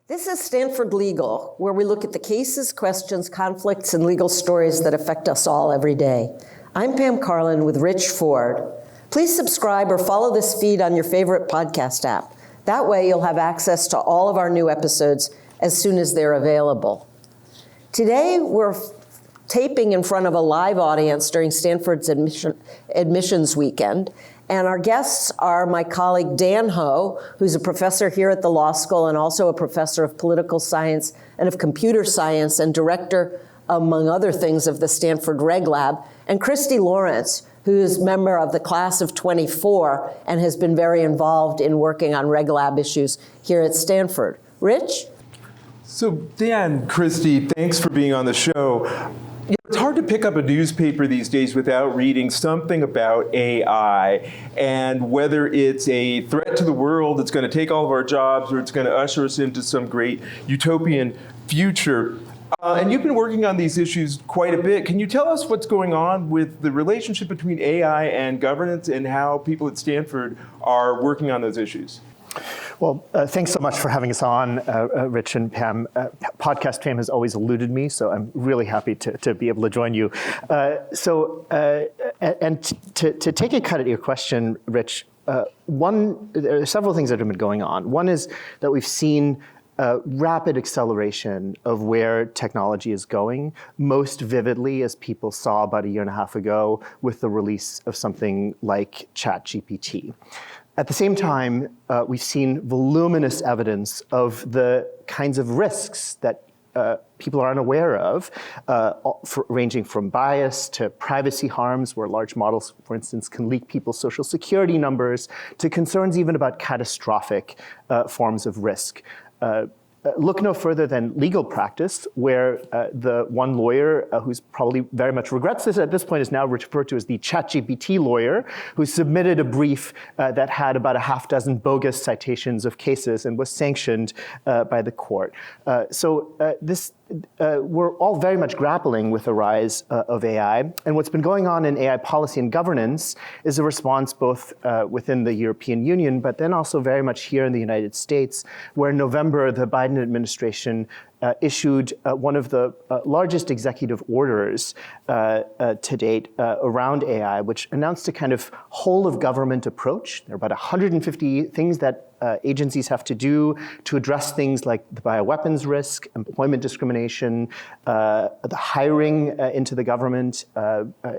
This is Stanford Legal, where we look at the cases, questions, conflicts, and legal stories that affect us all every day. I'm Pam Carlin with Rich Ford. Please subscribe or follow this feed on your favorite podcast app. That way you'll have access to all of our new episodes as soon as they're available. Today we're taping in front of a live audience during Stanford's admissions weekend. And our guests are my colleague Dan Ho, who's a professor here at the law school and also a professor of political science and of computer science and director, among other things, of the Stanford RegLab, and Christie Lawrence, who is member of the class of 24 and has been very involved in working on RegLab issues here at Stanford. Rich? So Dan, Christie, thanks for being on the show. It's hard to pick up a newspaper these days without reading something about AI and whether it's a threat to the world that's going to take all of our jobs or it's going to usher us into some great utopian future. And you've been working on these issues quite a bit. Can you tell us what's going on with the relationship between AI and governance and how people at Stanford are working on those issues? Well, thanks so much for having us on, Rich and Pam. Podcast fame has always eluded me, so I'm really happy to be able to join you. To take a cut at your question, Rich, there are several things that have been going on. One is that we've seen rapid acceleration of where technology is going, most vividly as people saw about a year and a half ago with the release of something like ChatGPT. At the same time, we've seen voluminous evidence of the kinds of risks that people are unaware of, ranging from bias to privacy harms, where large models, for instance, can leak people's social security numbers, to concerns even about catastrophic forms of risk. Look no further than legal practice, where the one lawyer who's probably very much regrets this at this point is now referred to as the ChatGPT lawyer, who submitted a brief that had about a half dozen bogus citations of cases and was sanctioned by the court. We're all very much grappling with the rise of AI, and what's been going on in AI policy and governance is a response both within the European Union, but then also very much here in the United States, where in November the Biden administration issued one of the largest executive orders to date around AI, which announced a kind of whole-of-government approach. There are about 150 things that agencies have to do to address things like the bioweapons risk, employment discrimination, the hiring into the government,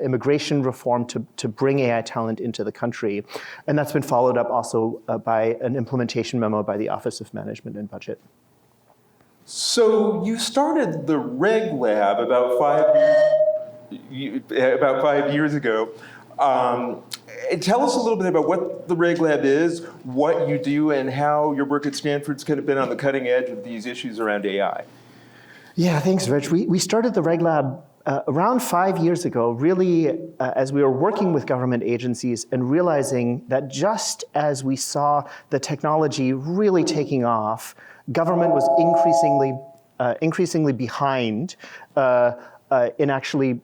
immigration reform to bring AI talent into the country. And that's been followed up also by an implementation memo by the Office of Management and Budget. So you started the RegLab about 5 years ago. Tell us a little bit about what the RegLab is, what you do, and how your work at Stanford's kind of been on the cutting edge of these issues around AI. Yeah, thanks, Rich. We started the RegLab around 5 years ago, really as we were working with government agencies and realizing that just as we saw the technology really taking off, government was increasingly behind in actually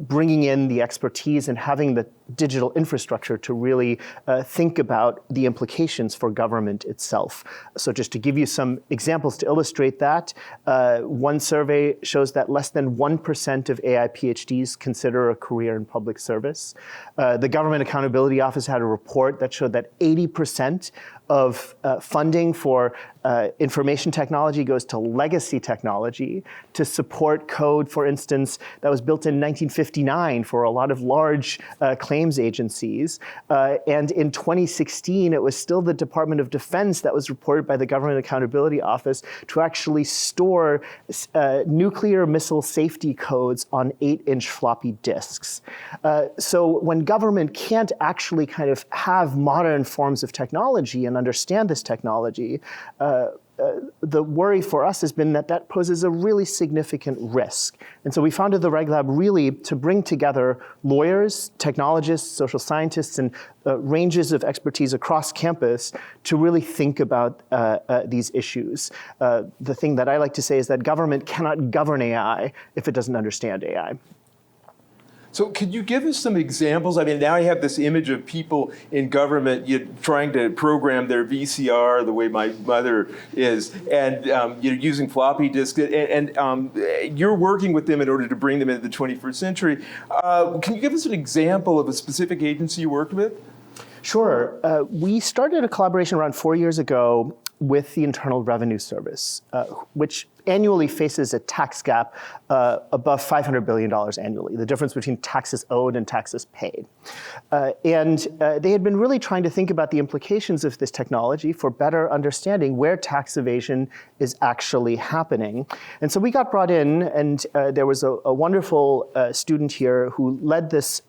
bringing in the expertise and having the digital infrastructure to really think about the implications for government itself. So just to give you some examples to illustrate that, one survey shows that less than 1% of AI PhDs consider a career in public service. The Government Accountability Office had a report that showed that 80% of funding for information technology goes to legacy technology to support code, for instance, that was built in 1959 for a lot of large claims agencies. And in 2016, it was still the Department of Defense that was reported by the Government Accountability Office to actually store nuclear missile safety codes on 8-inch floppy disks. So when government can't actually kind of have modern forms of technology and understand this technology, the worry for us has been that that poses a really significant risk. And so we founded the RegLab really to bring together lawyers, technologists, social scientists, and ranges of expertise across campus to really think about these issues. The thing that I like to say is that government cannot govern AI if it doesn't understand AI. So could you give us some examples? I mean, now I have this image of people in government trying to program their VCR the way my mother is, and using floppy disks, and you're working with them in order to bring them into the 21st century. Can you give us an example of a specific agency you worked with? Sure. We started a collaboration around 4 years ago with the Internal Revenue Service, which annually faces a tax gap above $500 billion annually, the difference between taxes owed and taxes paid. And they had been really trying to think about the implications of this technology for better understanding where tax evasion is actually happening. And so we got brought in, and there was a wonderful student here who led this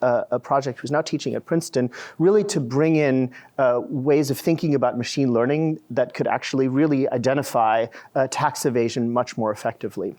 project, who's now teaching at Princeton, really to bring in ways of thinking about machine learning that could actually really identify tax evasion much more effectively.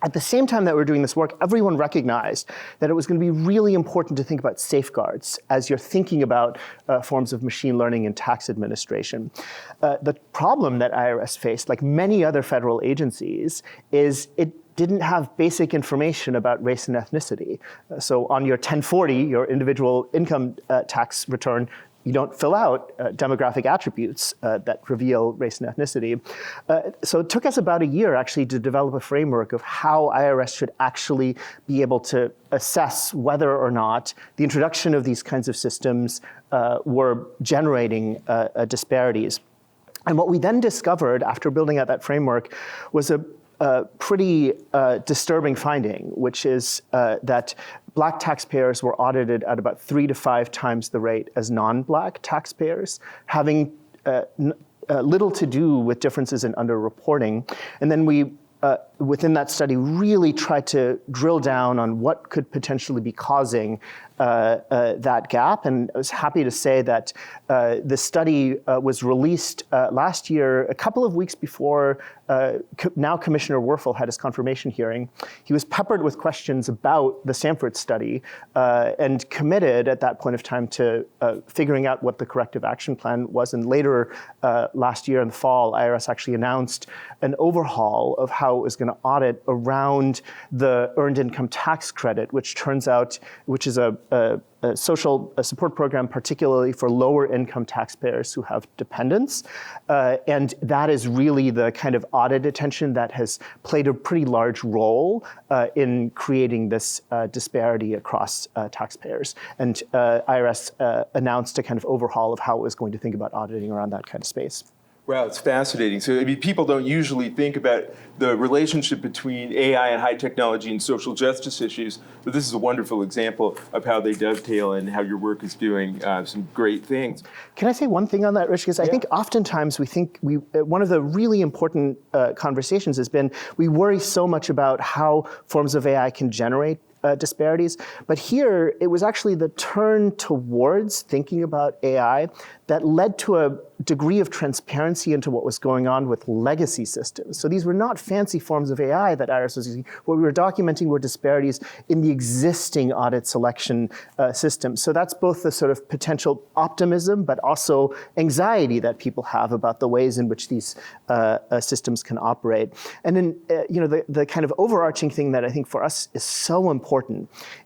At the same time that we were doing this work, everyone recognized that it was going to be really important to think about safeguards as you're thinking about forms of machine learning in tax administration. The problem that IRS faced, like many other federal agencies, is it didn't have basic information about race and ethnicity. So on your 1040, your individual income tax return, you don't fill out demographic attributes that reveal race and ethnicity. So it took us about a year actually to develop a framework of how IRS should actually be able to assess whether or not the introduction of these kinds of systems were generating disparities. And what we then discovered after building out that framework was a pretty disturbing finding, which is that Black taxpayers were audited at about 3 to 5 times the rate as non-Black taxpayers, having little to do with differences in underreporting. And then we, within that study, really tried to drill down on what could potentially be causing that gap. And I was happy to say that the study was released last year, a couple of weeks before now Commissioner Werfel had his confirmation hearing. He was peppered with questions about the Stanford study and committed at that point of time to figuring out what the corrective action plan was. And later last year in the fall, IRS actually announced an overhaul of how it was going to audit around the earned income tax credit, which turns out, which is a social support program, particularly for lower income taxpayers who have dependents. And that is really the kind of audit attention that has played a pretty large role in creating this disparity across taxpayers. And IRS announced a kind of overhaul of how it was going to think about auditing around that kind of space. Wow, it's fascinating. So, I mean, people don't usually think about the relationship between AI and high technology and social justice issues, but this is a wonderful example of how they dovetail and how your work is doing some great things. Can I say one thing on that, Rich? Because I think oftentimes we think one of the really important conversations has been we worry so much about how forms of AI can generate disparities. But here, it was actually the turn towards thinking about AI that led to a degree of transparency into what was going on with legacy systems. So these were not fancy forms of AI that IRS was using. What we were documenting were disparities in the existing audit selection system. So that's both the sort of potential optimism, but also anxiety that people have about the ways in which these systems can operate. And then, the kind of overarching thing that I think for us is so important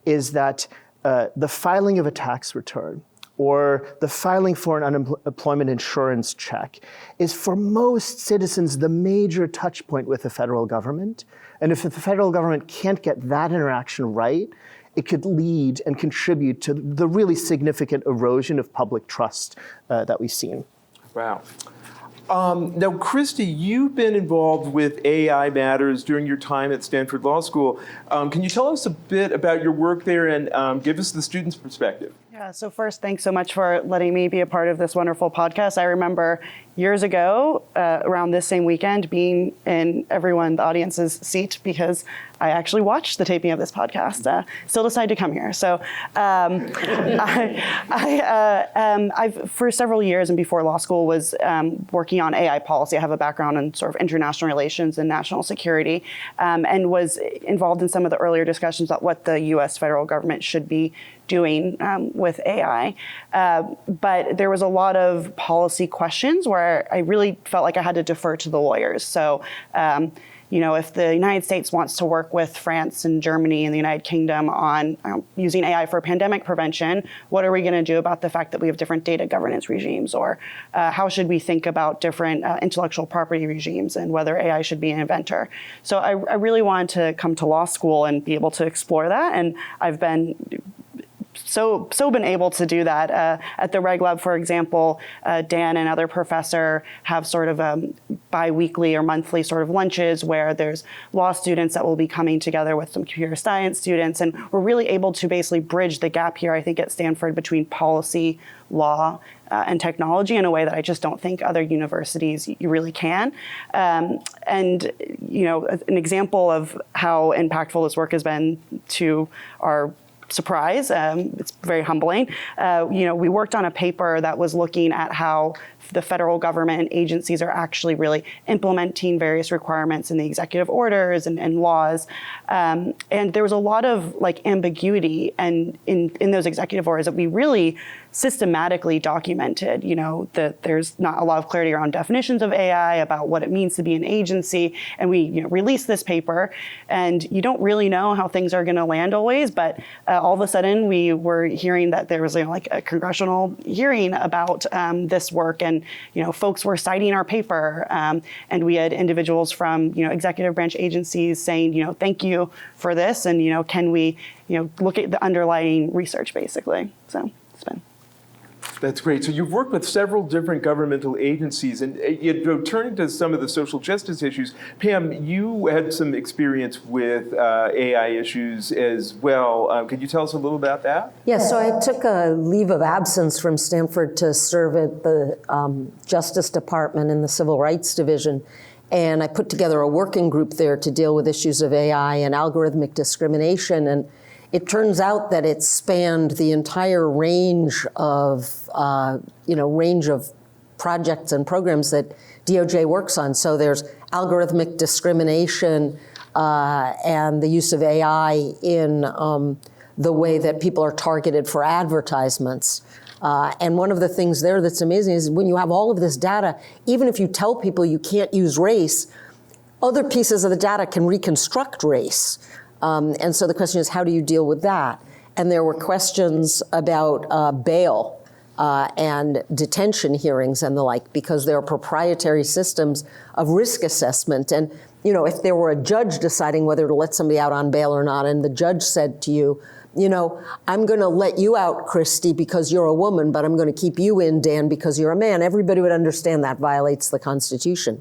is that the filing of a tax return or the filing for an unemployment insurance check is for most citizens the major touch point with the federal government. And if the federal government can't get that interaction right, it could lead and contribute to the really significant erosion of public trust that we've seen. Wow. Now, Christie, you've been involved with AI matters during your time at Stanford Law School. Can you tell us a bit about your work there and give us the student's perspective? Yeah, so first, thanks so much for letting me be a part of this wonderful podcast. I remember years ago, around this same weekend, being in everyone, the audience's seat because I actually watched the taping of this podcast. Still decided to come here. So I've, for several years and before law school, was working on AI policy. I have a background in sort of international relations and national security, and was involved in some of the earlier discussions about what the U.S. federal government should be doing with with AI. But there was a lot of policy questions where I really felt like I had to defer to the lawyers. So, if the United States wants to work with France and Germany and the United Kingdom on using AI for pandemic prevention, what are we going to do about the fact that we have different data governance regimes? Or how should we think about different intellectual property regimes and whether AI should be an inventor? So I really wanted to come to law school and be able to explore that. And I've been so been able to do that. At the RegLab, for example, Dan and other professor have sort of bi-weekly or monthly sort of lunches where there's law students that will be coming together with some computer science students. And we're really able to basically bridge the gap here, I think, at Stanford between policy, law, and technology in a way that I just don't think other universities you really can. And, an example of how impactful this work has been to our surprise, it's very humbling. We worked on a paper that was looking at how the federal government and agencies are actually really implementing various requirements in the executive orders and laws. And there was a lot of ambiguity and in those executive orders that we really systematically documented, that there's not a lot of clarity around definitions of AI, about what it means to be an agency. And we released this paper, and you don't really know how things are going to land always, but all of a sudden we were hearing that there was a congressional hearing about this work, and folks were citing our paper, and we had individuals from executive branch agencies saying thank you for this, and can we look at the underlying research basically. So it's been. That's great. So you've worked with several different governmental agencies, and turning to some of the social justice issues, Pam, you had some experience with AI issues as well. Could you tell us a little about that? Yes, so I took a leave of absence from Stanford to serve at the Justice Department in the Civil Rights Division, and I put together a working group there to deal with issues of AI and algorithmic discrimination. And it turns out that it spanned the entire range of projects and programs that DOJ works on. So there's algorithmic discrimination and the use of AI in the way that people are targeted for advertisements. And one of the things there that's amazing is when you have all of this data, even if you tell people you can't use race, other pieces of the data can reconstruct race. And so the question is, how do you deal with that? And there were questions about bail and detention hearings and the like, because there are proprietary systems of risk assessment. And if there were a judge deciding whether to let somebody out on bail or not, and the judge said to you, I'm going to let you out, Christie, because you're a woman, but I'm going to keep you in, Dan, because you're a man, everybody would understand that violates the Constitution.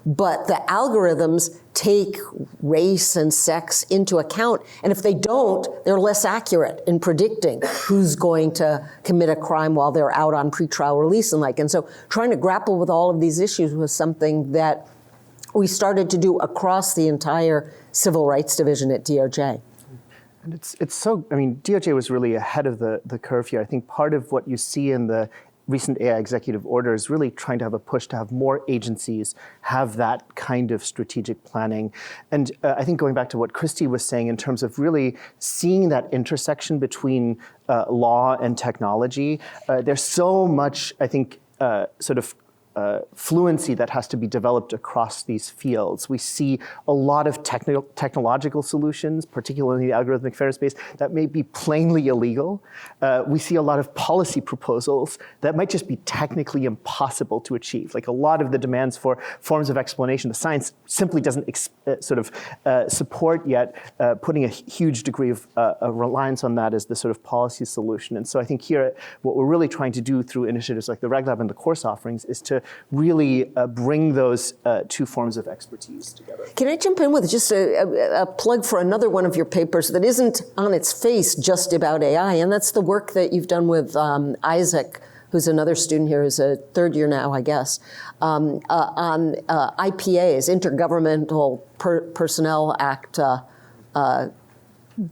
But the algorithms take race and sex into account, and if they don't, they're less accurate in predicting who's going to commit a crime while they're out on pretrial release and like. And so trying to grapple with all of these issues was something that we started to do across the entire Civil Rights Division at DOJ. And it's so, DOJ was really ahead of the curve here. I think part of what you see in the recent AI executive order is really trying to have a push to have more agencies have that kind of strategic planning. And I think going back to what Christie was saying in terms of really seeing that intersection between law and technology, there's so much, I think, fluency that has to be developed across these fields. We see a lot of technological solutions, particularly in the algorithmic fairness space, that may be plainly illegal. We see a lot of policy proposals that might just be technically impossible to achieve. Like a lot of the demands for forms of explanation, the science simply doesn't support yet putting a huge degree of reliance on that as the sort of policy solution. And so I think here, what we're really trying to do through initiatives like the RegLab and the course offerings is to really bring those two forms of expertise together. Can I jump in with just a plug for another one of your papers that isn't on its face just about AI, and that's the work that you've done with Isaac, who's another student here, who's a third year now, I guess, on IPAs, Intergovernmental Personnel Act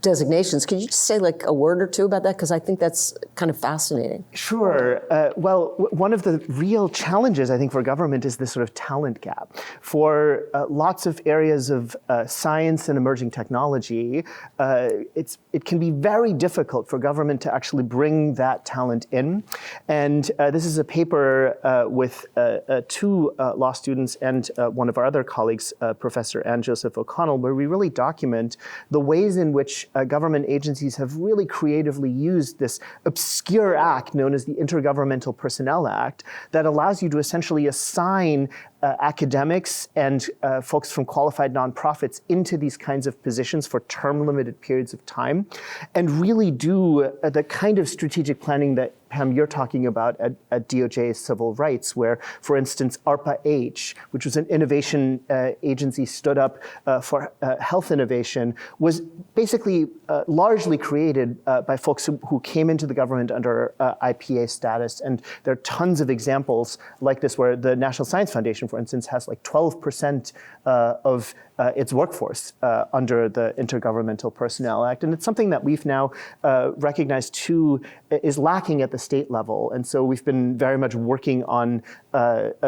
designations. Could you just say like a word or two about that? Because I think that's kind of fascinating. Sure. Well, one of the real challenges, I think, for government is this sort of talent gap. For lots of areas of science and emerging technology, it can be very difficult for government to actually bring that talent in. And this is a paper with two law students and one of our other colleagues, Professor Anne Joseph O'Connell, where we really document the ways in which government agencies have really creatively used this obscure act known as the Intergovernmental Personnel Act that allows you to essentially assign academics and folks from qualified nonprofits into these kinds of positions for term-limited periods of time, and really do the kind of strategic planning that, Pam, you're talking about at DOJ Civil Rights, where, for instance, ARPA-H, which was an innovation agency stood up for health innovation, was basically largely created by folks who came into the government under IPA status. And there are tons of examples like this where the National Science Foundation, for instance, has like 12% of its workforce under the Intergovernmental Personnel Act. And it's something that we've now recognized too is lacking at the state level. And so we've been very much working on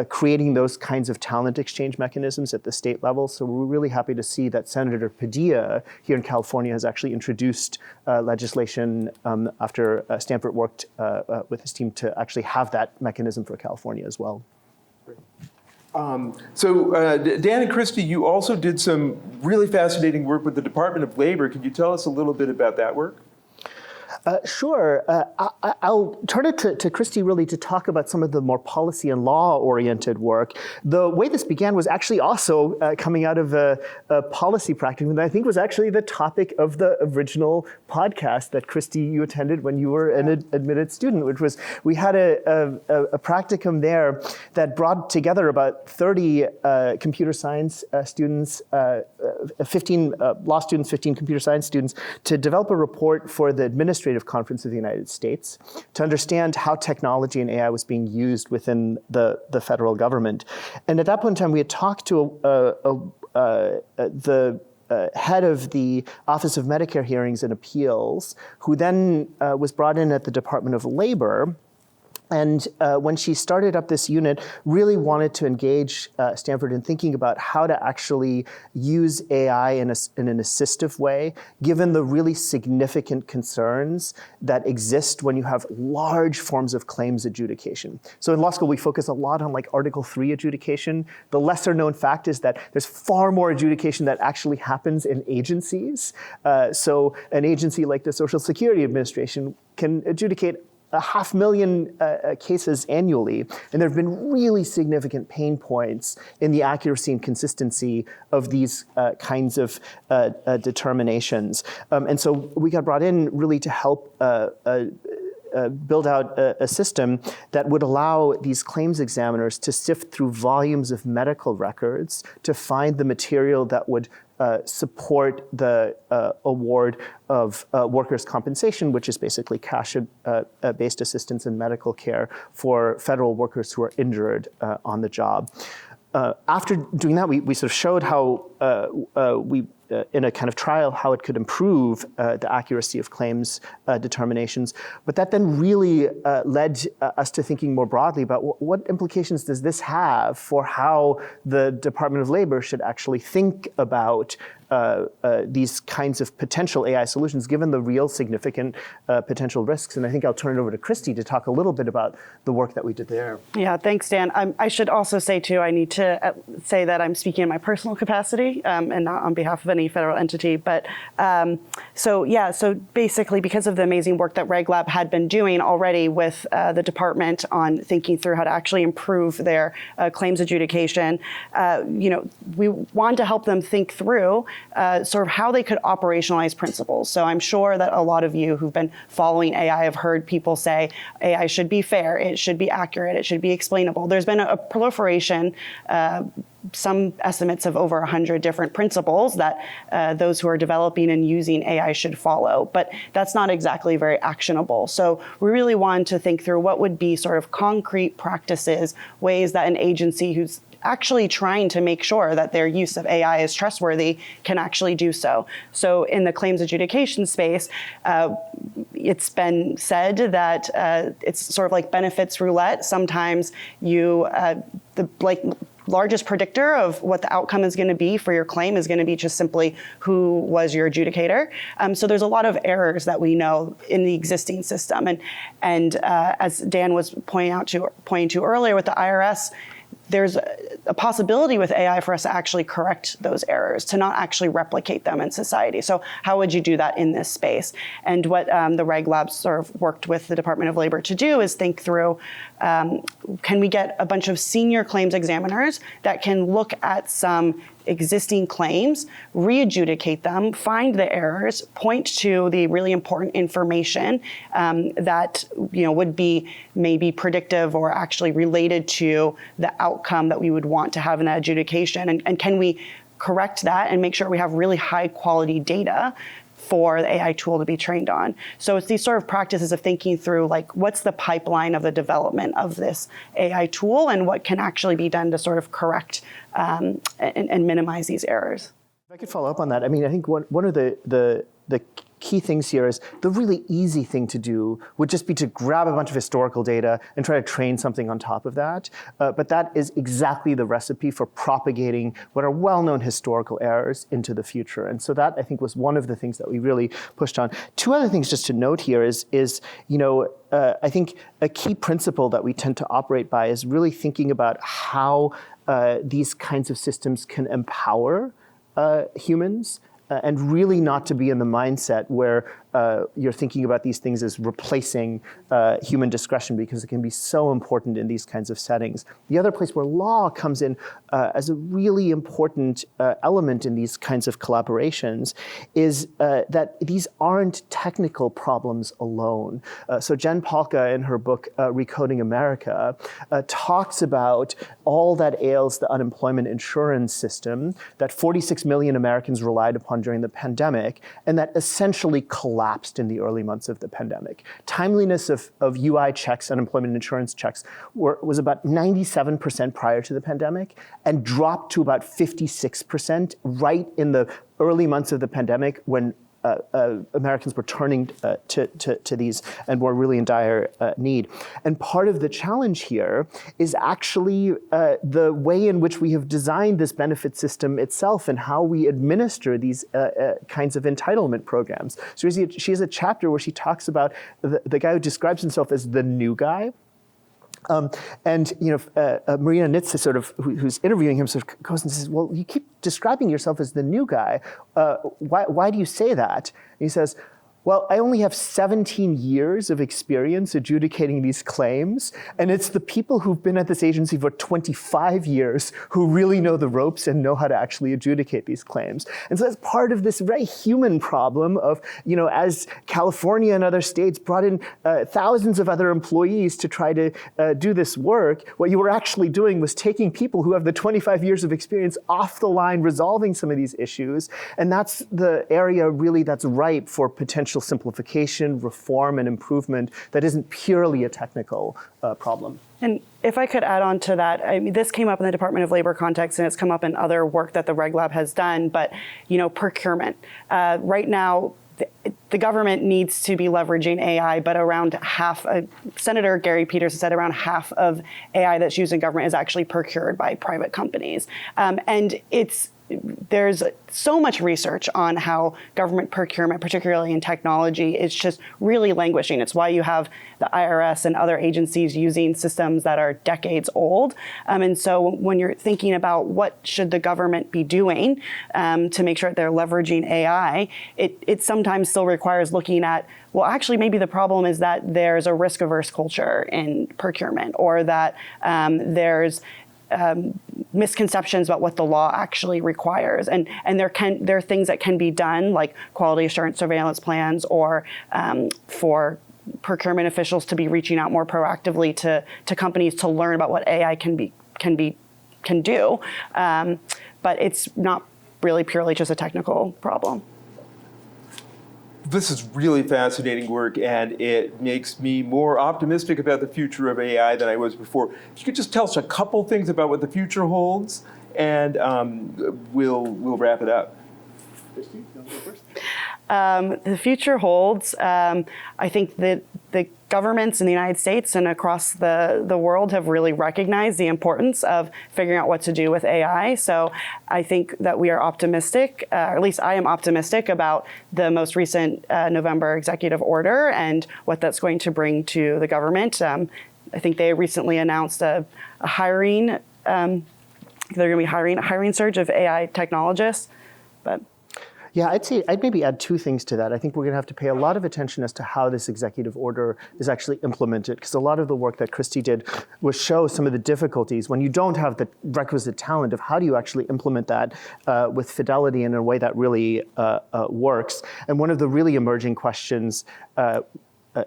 creating those kinds of talent exchange mechanisms at the state level. So we're really happy to see that Senator Padilla here in California has actually introduced legislation after Stanford worked with his team to actually have that mechanism for California as well. So Dan and Christie, you also did some really fascinating work with the Department of Labor. Could you tell us a little bit about that work? Sure. I'll turn it to Christie really to talk about some of the more policy and law-oriented work. The way this began was actually also coming out of a policy practice that I think was actually the topic of the original podcast that, Christie, you attended when you were an admitted student, which was we had a practicum there that brought together about 30 computer science students, 15 law students, 15 computer science students, to develop a report for the Administrative Conference of the United States to understand how technology and AI was being used within the federal government. And at that point in time, we had talked to the head of the Office of Medicare Hearings and Appeals, who then was brought in at the Department of Labor. And when she started up this unit, really wanted to engage Stanford in thinking about how to actually use AI in an assistive way, given the really significant concerns that exist when you have large forms of claims adjudication. So in law school, we focus a lot on like Article 3 adjudication. The lesser known fact is that there's far more adjudication that actually happens in agencies. So an agency like the Social Security Administration can adjudicate 500,000 cases annually, and there have been really significant pain points in the accuracy and consistency of these kinds of determinations. And so we got brought in really to help build out a system that would allow these claims examiners to sift through volumes of medical records to find the material that would support the award of workers' compensation, which is basically cash-based assistance in medical care for federal workers who are injured on the job. After doing that, we sort of showed how in a kind of trial, how it could improve the accuracy of claims determinations. But that then really led us to thinking more broadly about what implications does this have for how the Department of Labor should actually think about these kinds of potential AI solutions, given the real significant potential risks. And I think I'll turn it over to Christie to talk a little bit about the work that we did there. Yeah, thanks, Dan. I should also say, too, I need to say that I'm speaking in my personal capacity and not on behalf of any federal entity. But so basically, because of the amazing work that RegLab had been doing already with the department on thinking through how to actually improve their claims adjudication, we wanted to help them think through sort of how they could operationalize principles. So I'm sure that a lot of you who've been following AI have heard people say AI should be fair, it should be accurate, it should be explainable. There's been a proliferation, some estimates of over 100 different principles that those who are developing and using AI should follow, but that's not exactly very actionable. So we really wanted to think through what would be sort of concrete practices, ways that an agency who's actually trying to make sure that their use of AI is trustworthy can actually do so. So in the claims adjudication space, it's been said that it's sort of like benefits roulette. Sometimes the largest predictor of what the outcome is going to be for your claim is going to be just simply who was your adjudicator. So there's a lot of errors that we know in the existing system. And as Dan was pointing to earlier with the IRS, there's a possibility with AI for us to actually correct those errors, to not actually replicate them in society. So how would you do that in this space? And what the RegLab sort of worked with the Department of Labor to do is think through, can we get a bunch of senior claims examiners that can look at some existing claims, re-adjudicate them, find the errors, point to the really important information that would be maybe predictive or actually related to the outcome that we would want to have in that adjudication, and can we correct that and make sure we have really high quality data for the AI tool to be trained on. So it's these sort of practices of thinking through, like, what's the pipeline of the development of this AI tool and what can actually be done to sort of correct and minimize these errors. If I could follow up on that, I mean, I think one of the key things here is the really easy thing to do would just be to grab a bunch of historical data and try to train something on top of that. But that is exactly the recipe for propagating what are well-known historical errors into the future. And so that, I think, was one of the things that we really pushed on. Two other things just to note here is I think a key principle that we tend to operate by is really thinking about how these kinds of systems can empower humans, and really not to be in the mindset where you're thinking about these things as replacing human discretion, because it can be so important in these kinds of settings. The other place where law comes in as a really important element in these kinds of collaborations is that these aren't technical problems alone. So Jen Pahlka, in her book, Recoding America, talks about all that ails the unemployment insurance system that 46 million Americans relied upon during the pandemic, and that essentially collapsed in the early months of the pandemic. Timeliness of UI checks, unemployment insurance checks, was about 97% prior to the pandemic and dropped to about 56% right in the early months of the pandemic when Americans were turning to these and were really in dire need. And part of the challenge here is actually the way in which we have designed this benefit system itself and how we administer these kinds of entitlement programs. So she has a chapter where she talks about the guy who describes himself as the new guy. And Marina Nitze, who's interviewing him, sort of goes and says, "Well, you keep describing yourself as the new guy. Why do you say that?" And he says, "Well, I only have 17 years of experience adjudicating these claims, and it's the people who've been at this agency for 25 years who really know the ropes and know how to actually adjudicate these claims." And so that's part of this very human problem of, as California and other states brought in thousands of other employees to try to do this work, what you were actually doing was taking people who have the 25 years of experience off the line resolving some of these issues, and that's the area really that's ripe for potential simplification, reform, and improvement that isn't purely a technical problem. And if I could add on to that, I mean, this came up in the Department of Labor context, and it's come up in other work that the RegLab has done, but procurement. Right now, the government needs to be leveraging AI, but around half, Senator Gary Peters said around half of AI that's used in government is actually procured by private companies. And there's so much research on how government procurement, particularly in technology, is just really languishing. It's why you have the IRS and other agencies using systems that are decades old. And so when you're thinking about what should the government be doing to make sure that they're leveraging AI, it sometimes still requires looking at, well, actually, maybe the problem is that there's a risk-averse culture in procurement, or that there's misconceptions about what the law actually requires, and there are things that can be done, like quality assurance surveillance plans, or for procurement officials to be reaching out more proactively to companies to learn about what AI can do, but it's not really purely just a technical problem. This is really fascinating work, and it makes me more optimistic about the future of AI than I was before. If you could just tell us a couple things about what the future holds, and we'll wrap it up. Christie, you want to go first? The future holds, I think that the governments in the United States and across the world have really recognized the importance of figuring out what to do with AI. So I think that we are optimistic, or at least I am optimistic about the most recent November executive order and what that's going to bring to the government. I think they recently announced a hiring, they're going to be hiring a hiring surge of AI technologists, but. Yeah, I'd maybe add two things to that. I think we're going to have to pay a lot of attention as to how this executive order is actually implemented, because a lot of the work that Christie did was show some of the difficulties when you don't have the requisite talent of how do you actually implement that with fidelity in a way that really works. And one of the really emerging questions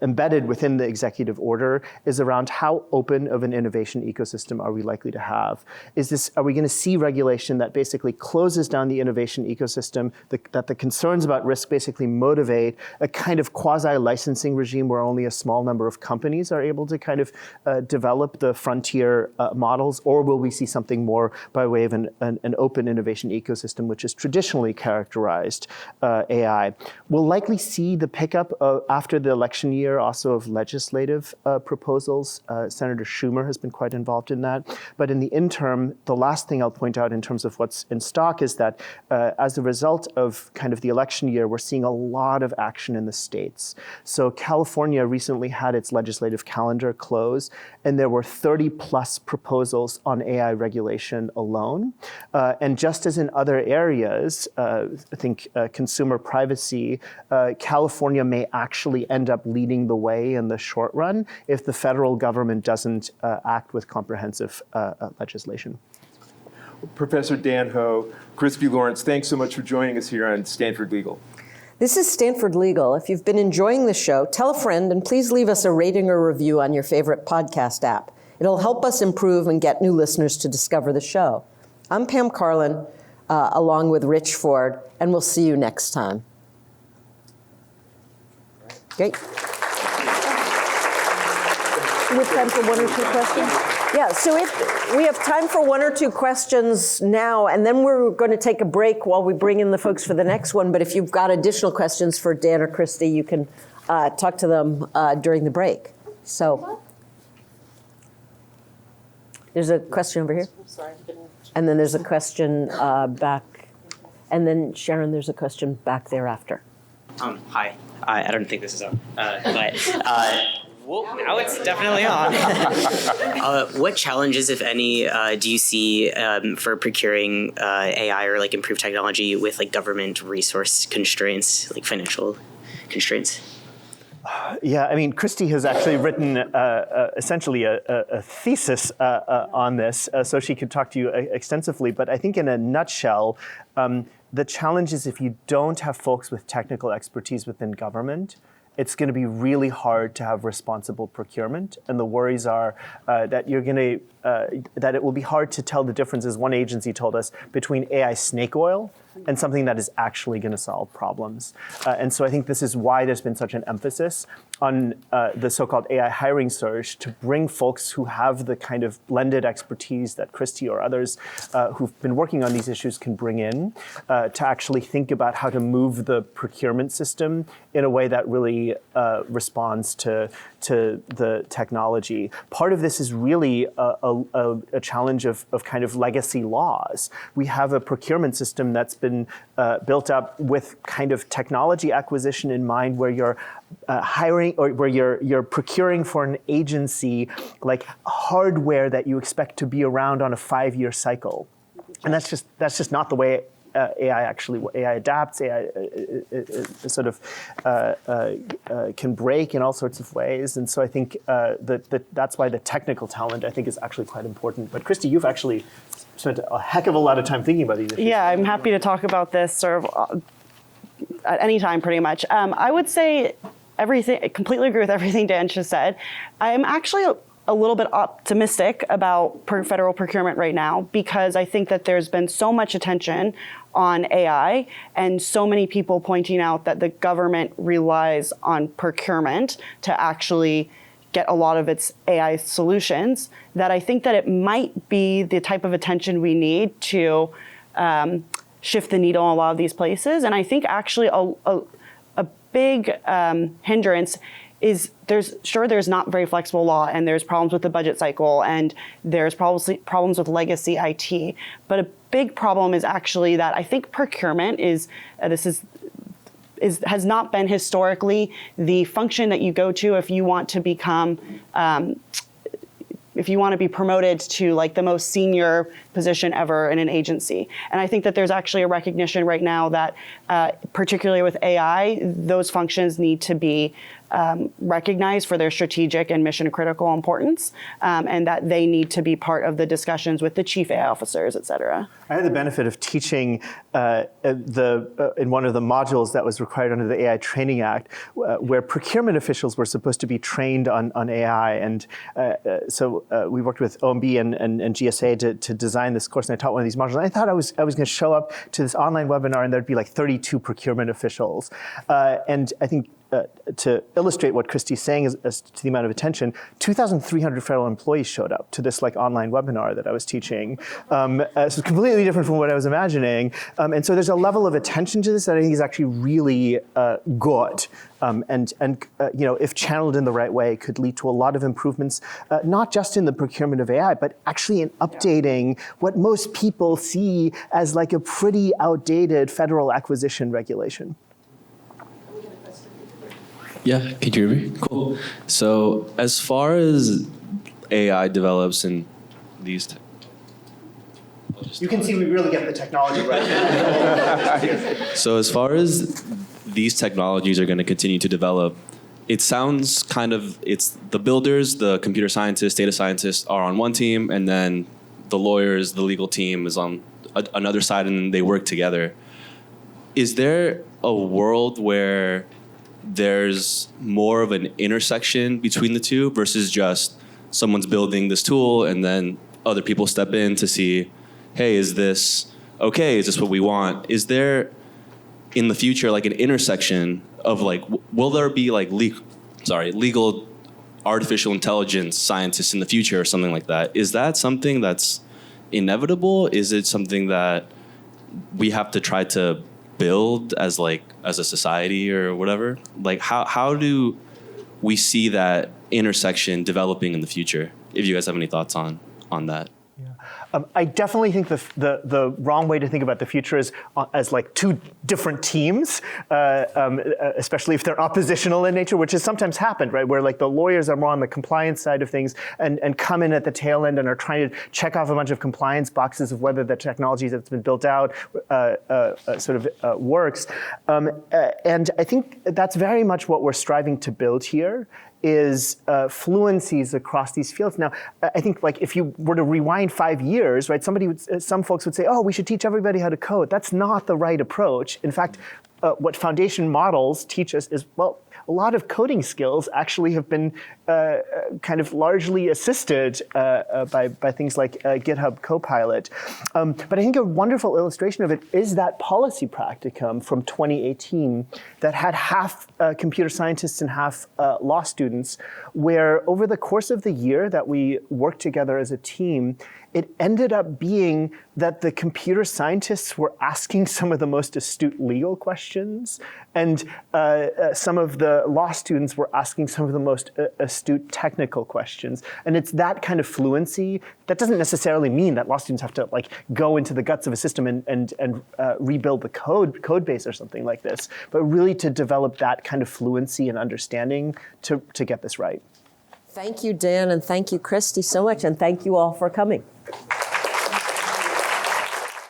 embedded within the executive order is around how open of an innovation ecosystem are we likely to have? Are we going to see regulation that basically closes down the innovation ecosystem, that the concerns about risk basically motivate a kind of quasi-licensing regime where only a small number of companies are able to kind of develop the frontier models, or will we see something more by way of an open innovation ecosystem, which has traditionally characterized AI? We'll likely see the pickup after the election year also of legislative proposals. Senator Schumer has been quite involved in that. But in the interim, the last thing I'll point out in terms of what's in stock is that as a result of kind of the election year, we're seeing a lot of action in the states. So California recently had its legislative calendar close, and there were 30 plus proposals on AI regulation alone. And just as in other areas, I think consumer privacy, California may actually end up leading the way in the short run if the federal government doesn't act with comprehensive legislation. Professor Dan Ho, Christie Lawrence, thanks so much for joining us here on Stanford Legal. This is Stanford Legal. If you've been enjoying the show, tell a friend and please leave us a rating or review on your favorite podcast app. It'll help us improve and get new listeners to discover the show. I'm Pam Carlin, along with Rich Ford, and we'll see you next time. Great. We have time for one or two questions? Yeah, so if we have time for one or two questions now, and then we're going to take a break while we bring in the folks for the next one. But if you've got additional questions for Dan or Christie, you can talk to them during the break. So there's a question over here. And then there's a question back. And then, Sharon, there's a question back there after. Hi. I don't think this is on, but whoa, now it's definitely on. What challenges, if any, do you see for procuring AI or like improved technology with like government resource constraints, like financial constraints? Yeah, I mean, Christie has actually written essentially a thesis on this, so she could talk to you extensively. But I think in a nutshell, the challenge is if you don't have folks with technical expertise within government, it's going to be really hard to have responsible procurement. And the worries are that that it will be hard to tell the difference, as one agency told us, between AI snake oil and something that is actually going to solve problems. And so I think this is why there's been such an emphasis on the so-called AI hiring surge to bring folks who have the kind of blended expertise that Christie or others who've been working on these issues can bring in to actually think about how to move the procurement system in a way that really responds to the technology. Part of this is really a challenge of kind of legacy laws. We have a procurement system that's been built up with kind of technology acquisition in mind, where you're hiring or where you're procuring for an agency like hardware that you expect to be around on a 5-year cycle, and that's just not the way AI adapts. AI sort of can break in all sorts of ways, and so I think that's why the technical talent I think is actually quite important. But Christie, you've actually spent a heck of a lot of time thinking about these issues. Yeah, I'm happy to talk about this sort of at any time, pretty much. I would say I completely agree with everything Dan just said. I'm actually a little bit optimistic about federal procurement right now, because I think that there's been so much attention on AI and so many people pointing out that the government relies on procurement to actually get a lot of its AI solutions, that I think that it might be the type of attention we need to shift the needle in a lot of these places. And I think actually a big hindrance is there's not very flexible law, and there's problems with the budget cycle, and there's probably problems with legacy IT. But a big problem is actually that I think procurement has not been historically the function that you go to if you want to become if you want to be promoted to like the most senior position ever in an agency. And I think that there's actually a recognition right now that particularly with AI, those functions need to be recognized for their strategic and mission critical importance, and that they need to be part of the discussions with the chief AI officers, et cetera. I had the benefit of teaching in one of the modules that was required under the AI Training Act, where procurement officials were supposed to be trained on AI. And so we worked with OMB and GSA to design this course, and I taught one of these modules. And I thought I was going to show up to this online webinar and there'd be like 32 procurement officials. And I think to illustrate what Christie's saying as to the amount of attention, 2,300 federal employees showed up to this like online webinar that I was teaching. So it's completely different from what I was imagining. And so there's a level of attention to this that I think is actually really good. And you know, if channeled in the right way, could lead to a lot of improvements, not just in the procurement of AI, but actually in updating what most people see as like a pretty outdated federal acquisition regulation. Yeah, can you hear me? Cool. So as far as AI develops in these... You can see we really get the technology right. So as far as these technologies are going to continue to develop, it sounds kind of, it's the builders, the computer scientists, data scientists are on one team, and then the lawyers, the legal team is on another side, and they work together. Is there a world where there's more of an intersection between the two versus just someone's building this tool and then other people step in to see, hey, is this okay? Is this what we want? Is there in the future like an intersection of like, will there be like legal artificial intelligence scientists in the future or something like that? Is that something that's inevitable? Is it something that we have to try to build as a society or whatever? Like how do we see that intersection developing in the future? If you guys have any thoughts on that. I definitely think the wrong way to think about the future is as like two different teams, especially if they're oppositional in nature, which has sometimes happened, right? Where like the lawyers are more on the compliance side of things and come in at the tail end and are trying to check off a bunch of compliance boxes of whether the technology that's been built out works. And I think that's very much what we're striving to build here, is fluencies across these fields. Now, I think like if you were to rewind 5 years, right, some folks would say, oh, we should teach everybody how to code. That's not the right approach. In fact, what foundation models teach us is, well, a lot of coding skills actually have been kind of largely assisted by things like GitHub Copilot. But I think a wonderful illustration of it is that policy practicum from 2018 that had half computer scientists and half law students, where over the course of the year that we worked together as a team, it ended up being that the computer scientists were asking some of the most astute legal questions, and some of the law students were asking some of the most astute technical questions. And it's that kind of fluency that doesn't necessarily mean that law students have to like go into the guts of a system and rebuild the code base or something like this, but really to develop that kind of fluency and understanding to get this right. Thank you, Dan, and thank you, Christie, so much, and thank you all for coming.